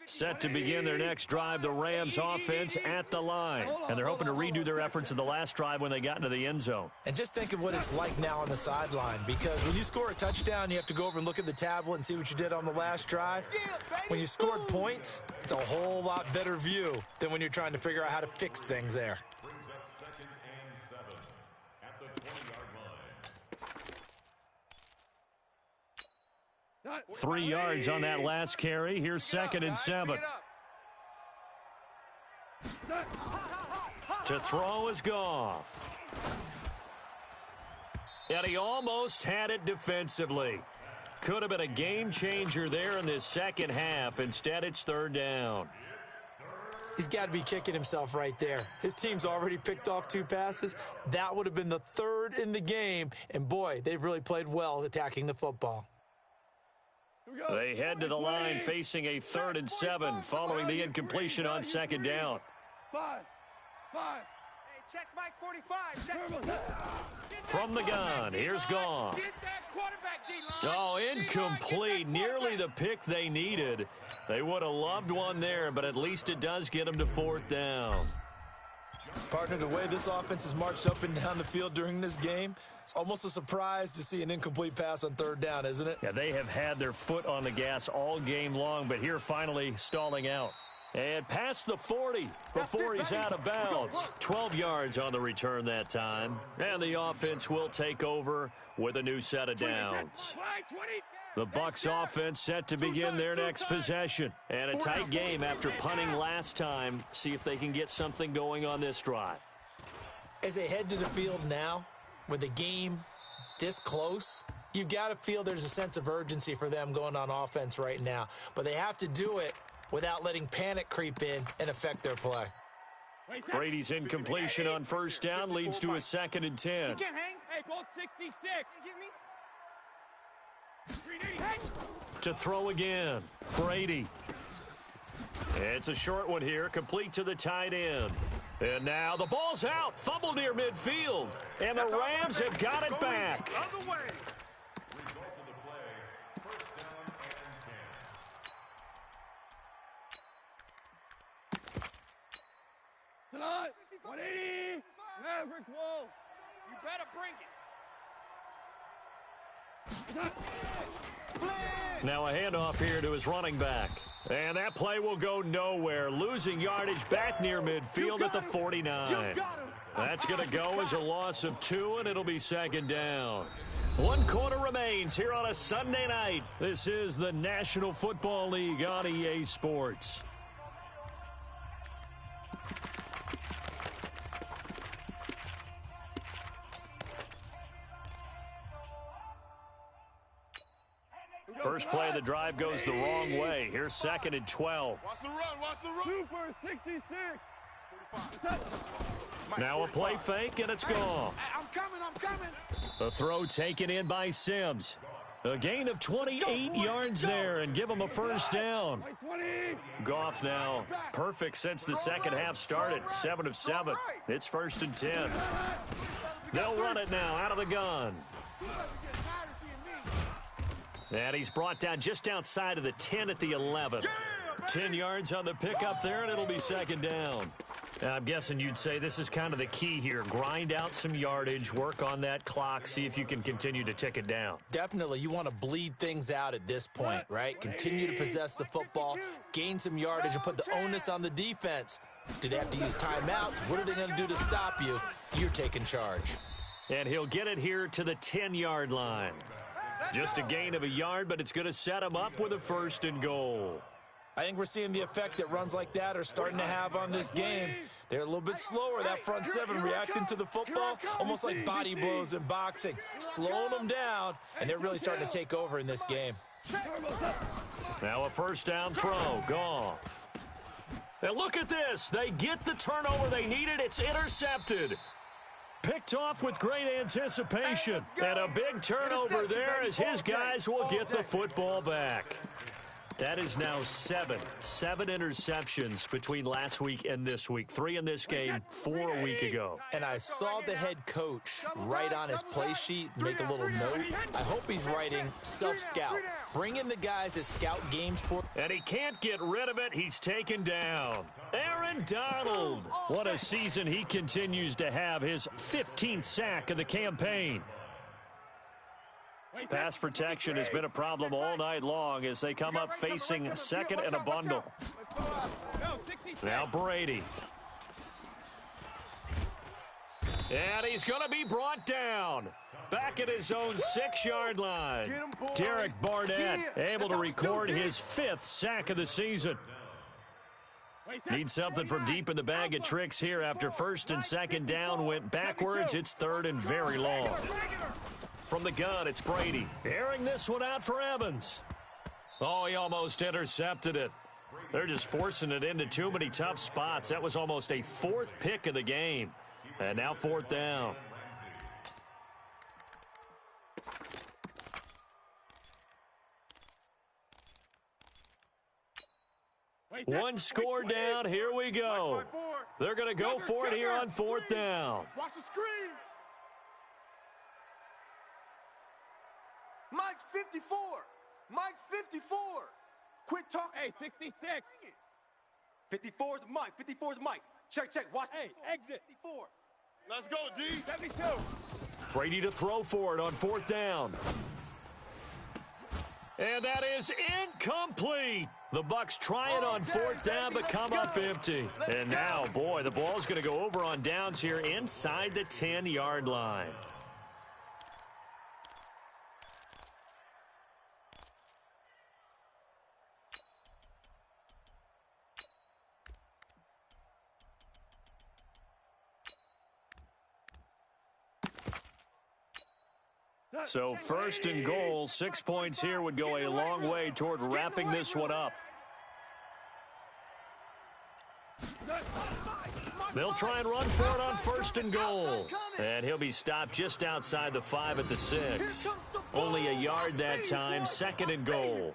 Set to begin their next drive, the Rams offense at the line. And they're hoping to redo their efforts in the last drive when they got into the end zone. And just think of what it's like now on the sideline, because when you score a touchdown, you have to go over and look at the tablet and see what you did on the last drive. When you scored points, it's a whole lot better view than when you're trying to figure out how to fix things there. 3 yards on that last carry. Here's 2nd and 7. To throw is Goff. And he almost had it defensively. Could have been a game changer there in this second half. Instead, it's 3rd down. He's got to be kicking himself right there. His team's already picked off 2 passes. That would have been the 3rd in the game. And, boy, they've really played well attacking the football. They head to the line facing a 3rd and 7 following the incompletion on 2nd down. 5. Hey, check Mike 45. From the gun, here's Goff. Oh, incomplete. Nearly the pick they needed. They would have loved one there, but at least it does get them to 4th down. Partner, the way this offense has marched up and down the field during this game, it's almost a surprise to see an incomplete pass on 3rd down, isn't it? Yeah, they have had their foot on the gas all game long, but here finally stalling out. And past the 40 before he's out of bounds. 12 yards on the return that time. And the offense will take over with a new set of downs. The Bucs offense set to begin their next possession. And a tight game after punting last time. See if they can get something going on this drive. As they head to the field now, with the game this close, you've got to feel there's a sense of urgency for them going on offense right now. But they have to do it without letting panic creep in and affect their play. Brady's incompletion on 1st down leads to a 2nd and 10. Hey, Gold 66. To throw again, Brady. It's a short one here, complete to the tight end. And now the ball's out, fumble near midfield. And the Rams have got it back. Tonight, 180. Maverick Wolf. You better bring it. Now a handoff here to his running back. And that play will go nowhere. Losing yardage back near midfield at the 49. That's going to go as a loss of 2, and it'll be 2nd down. 1 quarter remains here on a Sunday night. This is the National Football League on EA Sports. First play of the drive goes the wrong way. Here's 2nd and 12. Watch the run. Super 66. Now a play fake, and it's gone. I'm coming. The throw taken in by Sims. A gain of 28 yards there and give him a 1st down. Goff now perfect since the second half started. 7 of 7. It's 1st and 10. They'll run it now out of the gun. And he's brought down just outside of the 10 at the 11. 10 yards on the pickup there, and it'll be 2nd down. I'm guessing you'd say this is kind of the key here. Grind out some yardage, work on that clock, see if you can continue to tick it down. Definitely. You want to bleed things out at this point, right? Continue to possess the football, gain some yardage, and put the onus on the defense. Do they have to use timeouts? What are they going to do to stop you? You're taking charge. And he'll get it here to the 10-yard line. Just a gain of a yard, but it's going to set him up with a 1st and goal. I think we're seeing the effect that runs like that are starting to have on this game. They're a little bit slower, that front 7, reacting to the football, almost like body blows in boxing, slowing them down, and they're really starting to take over in this game. Now a 1st down throw, Goff. And look at this. They get the turnover they needed. It's intercepted. Picked off with great anticipation. And a big turnover there as his guys will get the football back. That is now seven interceptions between last week and this week. 3 in this game, 4 a week ago. And I saw the head coach write on his play sheet, make a little note. I hope he's writing self-scout. Bring in the guys that scout games for. And he can't get rid of it. He's taken down. Aaron Donald. What a season he continues to have. His 15th sack of the campaign. Pass protection has been a problem all night long as they come up facing second and a bundle. Now Brady. And he's going to be brought down. Back at his own 6-yard line. Derek Barnett able to record his 5th sack of the season. Need something from deep in the bag of tricks here after 1st and 2nd down went backwards. It's 3rd and very long. From the gun, it's Brady. Airing this one out for Evans. Oh, he almost intercepted it. They're just forcing it into too many tough spots. That was almost a 4th pick of the game. And now 4th down. One score down. Here we go. They're going to go for it here on 4th down. Watch the screen. Mike's 54. Mike's 54. Quit talking. Hey, 66. 54 is Mike. 54 is Mike. Check. Watch. Hey, exit. 54. Let's go, D. 72. Brady to throw for it on 4th down. And that is incomplete. The Bucs try it on 4th down, but come up empty. And now, boy, the ball's going to go over on downs here inside the 10-yard line. So 1st and goal, 6 points here would go a long way toward wrapping this one up. They'll try and run for it on 1st and goal. And he'll be stopped just outside the 5 at the 6. Only a yard that time, 2nd and goal.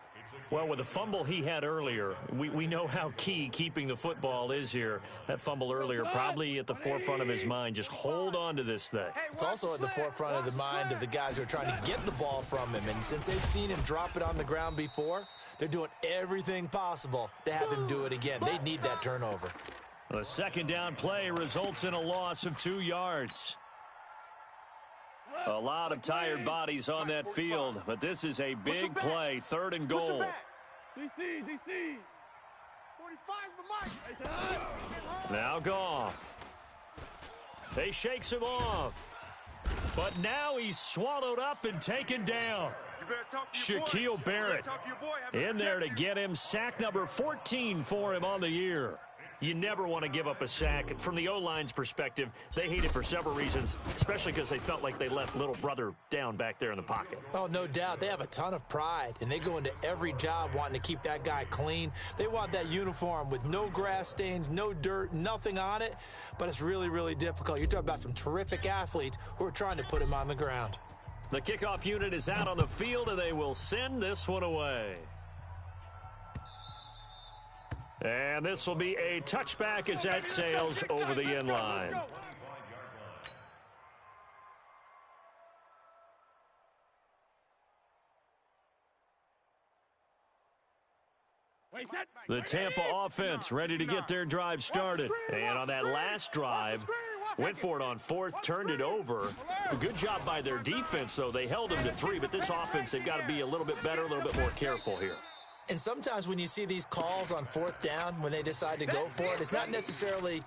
Well, with the fumble he had earlier, we know how key keeping the football is here. That fumble earlier probably at the forefront of his mind. Just hold on to this thing. It's also at the forefront of the mind of the guys who are trying to get the ball from him. And since they've seen him drop it on the ground before, they're doing everything possible to have him do it again. They need that turnover. The 2nd down play results in a loss of 2 yards. A lot of tired bodies on that field, but this is a big play. 3rd and goal. DC. 45's the Mike. Now Goff. They shakes him off. But now he's swallowed up and taken down. Shaquille Barrett in there to get him. Sack number 14 for him on the year. You never want to give up a sack. From the O-line's perspective, they hate it for several reasons, especially because they felt like they left little brother down back there in the pocket. Oh, no doubt. They have a ton of pride, and they go into every job wanting to keep that guy clean. They want that uniform with no grass stains, no dirt, nothing on it, but it's really, really difficult. You're talking about some terrific athletes who are trying to put him on the ground. The kickoff unit is out on the field, and they will send this one away. And this will be a touchback as that sails over the end line. The Tampa offense ready to get their drive started. And on that last drive, went for it on 4th, turned it over. A good job by their defense, though. They held them to 3, but this offense, they've got to be a little bit better, a little bit more careful here. And sometimes when you see these calls on 4th down, when they decide to go for it, it's not necessarily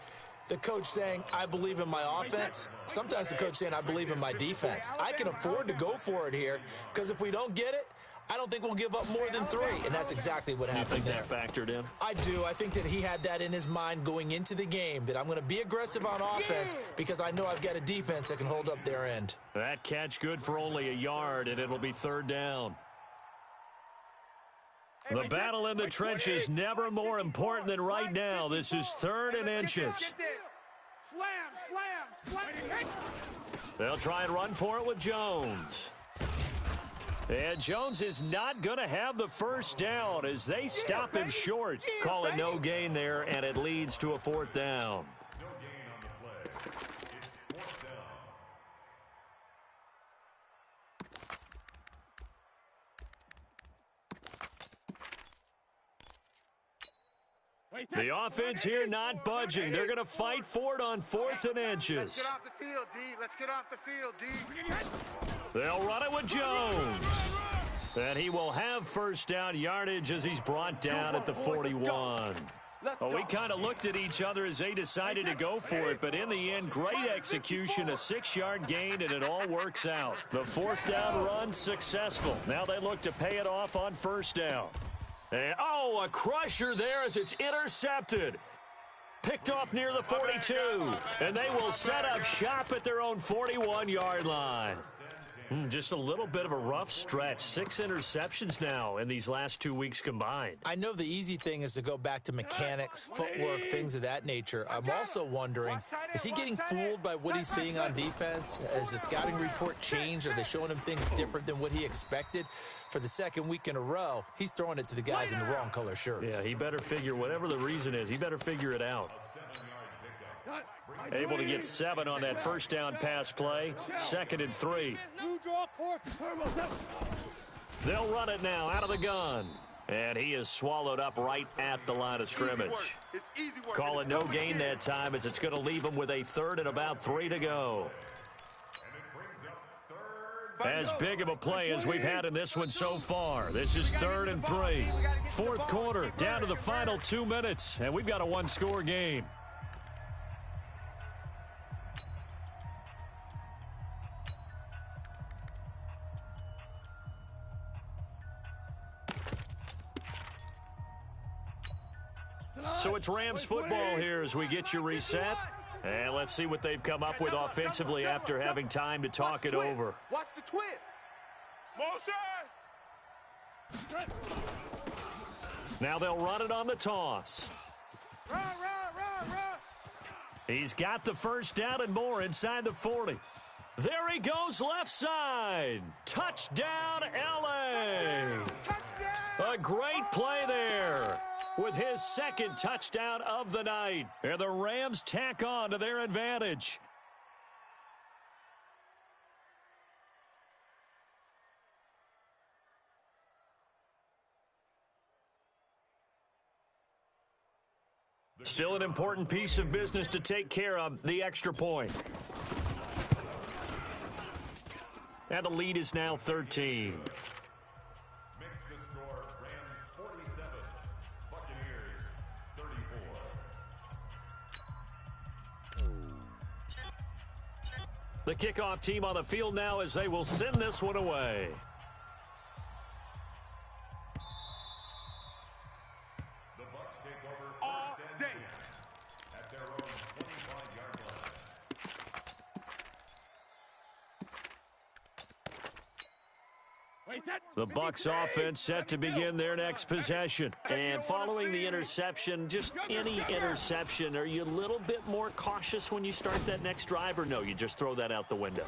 the coach saying, I believe in my offense. Sometimes the coach saying, I believe in my defense. I can afford to go for it here because if we don't get it, I don't think we'll give up more than 3. And that's exactly what happened there. You think that factored in? I do. I think that he had that in his mind going into the game, that I'm going to be aggressive on offense because I know I've got a defense that can hold up their end. That catch good for only a yard, and it'll be 3rd down. The battle in the trenches never more important than right now. This is 3rd and inches. Slam. They'll try and run for it with Jones. And Jones is not going to have the first down as they stop him short. Call it no gain there, and it leads to a fourth down. The offense here not budging. They're going to fight for it on 4th and inches. Let's get off the field, D. Let's get off the field, D. They'll run it with Jones. And he will have first down yardage as he's brought down at the 41. Well, we kind of looked at each other as they decided to go for it, but in the end, great execution, a 6-yard gain, and it all works out. The 4th down run successful. Now they look to pay it off on first down. And, a crusher there as it's intercepted. Picked off near the 42. And they will set up shop at their own 41-yard line. Just a little bit of a rough stretch. 6 interceptions now in these last 2 weeks combined. I know the easy thing is to go back to mechanics, footwork, things of that nature. I'm also wondering, is he getting fooled by what he's seeing on defense? Has the scouting report changed? Are they showing him things different than what he expected? For the second week in a row, he's throwing it to the guys in the wrong color shirts. Yeah, he better figure, whatever the reason is, he better figure it out. Able to get 7 on that first down pass play. 2nd and 3. They'll run it now out of the gun. And he is swallowed up right at the line of scrimmage. Call it no gain that time as it's going to leave him with a 3rd and about 3 to go. As big of a play as we've had in this one so far. This is 3rd and 3. 4th quarter, down to the final 2 minutes, and we've got a 1-score game. So it's Rams football here as we get you reset. And let's see what they've come up with offensively after having time to talk it over. Watch the twist. Motion. Now they'll run it on the toss. Run. He's got the first down and more inside the 40. There he goes left side. Touchdown, L.A. Touchdown. A great play there with his 2nd touchdown of the night. And the Rams tack on to their advantage. Still an important piece of business to take care of, the extra point. And the lead is now 13. The kickoff team on the field now as they will send this one away. The Bucs take over All first and day. 10 at their own 25-yard line. The Bucs offense set to begin their next possession. And following the interception, just any interception, are you a little bit more cautious when you start that next drive, or no, you just throw that out the window?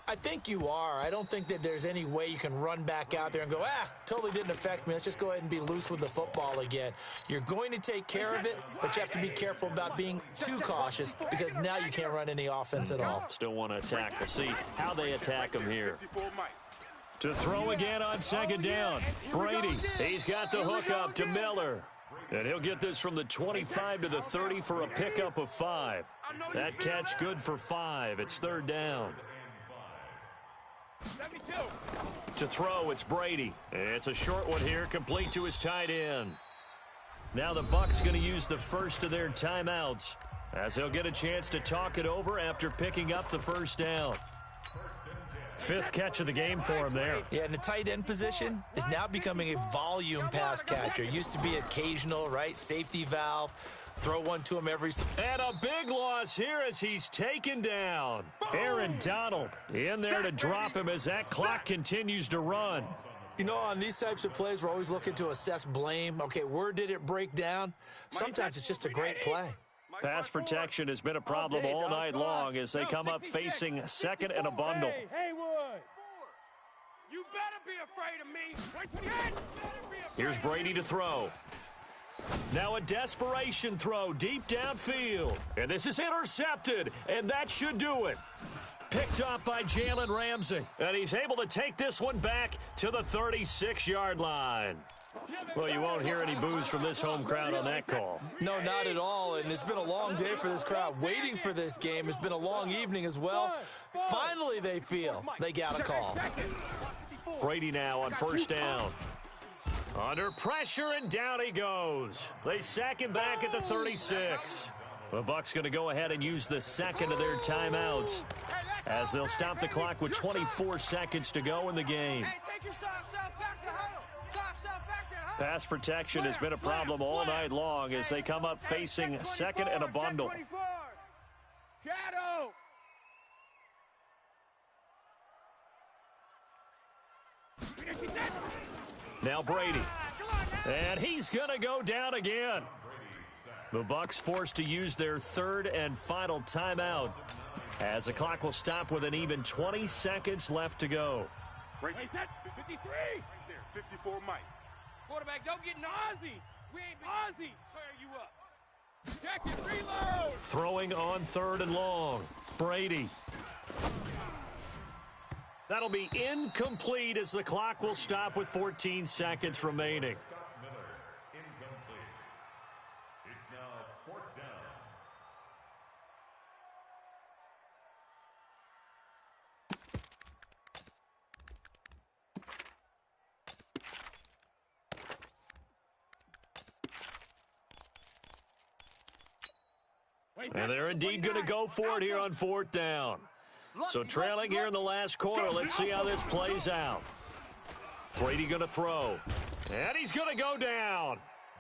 I think you are. I don't think that there's any way you can run back out there and go, totally didn't affect me. Let's just go ahead and be loose with the football again. You're going to take care of it, but you have to be careful about being too cautious because now you can't run any offense at all. Still want to attack. We'll see how they attack him here. To throw again on 2nd down. Brady, he's got the hook up to Miller. And he'll get this from the 25 to the 30 for a pickup of 5. That catch good for 5. It's 3rd down. To throw, it's Brady. It's a short one here, complete to his tight end. Now the Bucs going to use the first of their timeouts as they'll get a chance to talk it over after picking up the first down. 5th catch of the game for him there. Yeah, and the tight end position is now becoming a volume pass catcher. Used to be occasional, right? Safety valve. Throw one to him every... And a big loss here as he's taken down. Aaron Donald in there to drop him as that clock continues to run. You know, on these types of plays, we're always looking to assess blame. Okay, where did it break down? Sometimes it's just a great play. Pass protection has been a problem all night long as they come up facing 2nd and a bundle. You better be afraid of me. Here's Brady to throw. Now a desperation throw deep downfield. And this is intercepted, and that should do it. Picked up by Jalen Ramsey. And he's able to take this one back to the 36-yard line. Well, you won't hear any boos from this home crowd on that call. No, not at all, and it's been a long day for this crowd waiting for this game. It's been a long evening as well. Finally, they feel they got a call. Brady now on first down. Under pressure, and down he goes. They sack him back at the 36. The Bucs going to go ahead and use the second of their timeouts as they'll stop the clock with 24 seconds to go in the game. Pass protection has been a problem all night long as they come up facing second and a bundle. Shadow. Now Brady. And he's going to go down again. The Bucs forced to use their third and final timeout as the clock will stop with an even 20 seconds left to go. 53. 54, Mike. Quarterback, don't get nausy. We ain't Ozzy. Tear you up. Check it, reload. Throwing on third and long. Brady. That'll be incomplete as the clock will stop with 14 seconds remaining. Incomplete. It's now fourth down. And they're indeed going to go for it here on fourth down. So trailing here in the last quarter. Let's see how this plays out. Brady going to throw. And he's going to go down.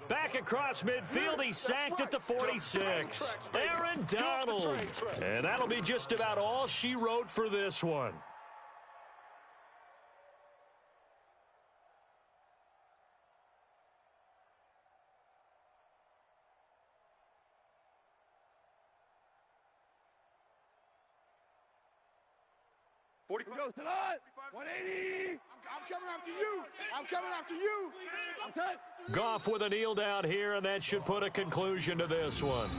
Back across midfield. He's sacked at the 46. Aaron Donald. And that'll be just about all she wrote for this one. Go, Salon. 180. I'm coming after you. I'm coming after you. I'm coming after you. Goff with a kneel down here, and that should put a conclusion to this one.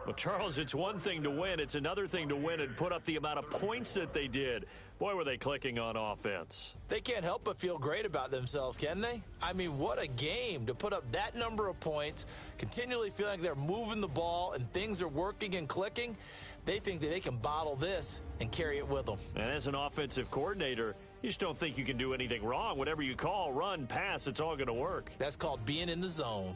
Well, Charles, it's one thing to win. It's another thing to win and put up the amount of points that they did. Boy, were they clicking on offense. They can't help but feel great about themselves, can they? I mean, what a game to put up that number of points, continually feeling like they're moving the ball and things are working and clicking. They think that they can bottle this and carry it with them. And as an offensive coordinator, you just don't think you can do anything wrong. Whatever you call, run, pass, it's all going to work. That's called being in the zone.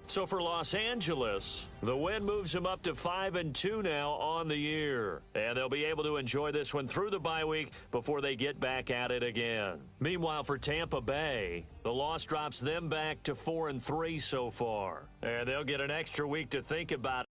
So for Los Angeles, the win moves them up to 5-2 now on the year. And they'll be able to enjoy this one through the bye week before they get back at it again. Meanwhile, for Tampa Bay, the loss drops them back to 4-3 so far. And they'll get an extra week to think about it.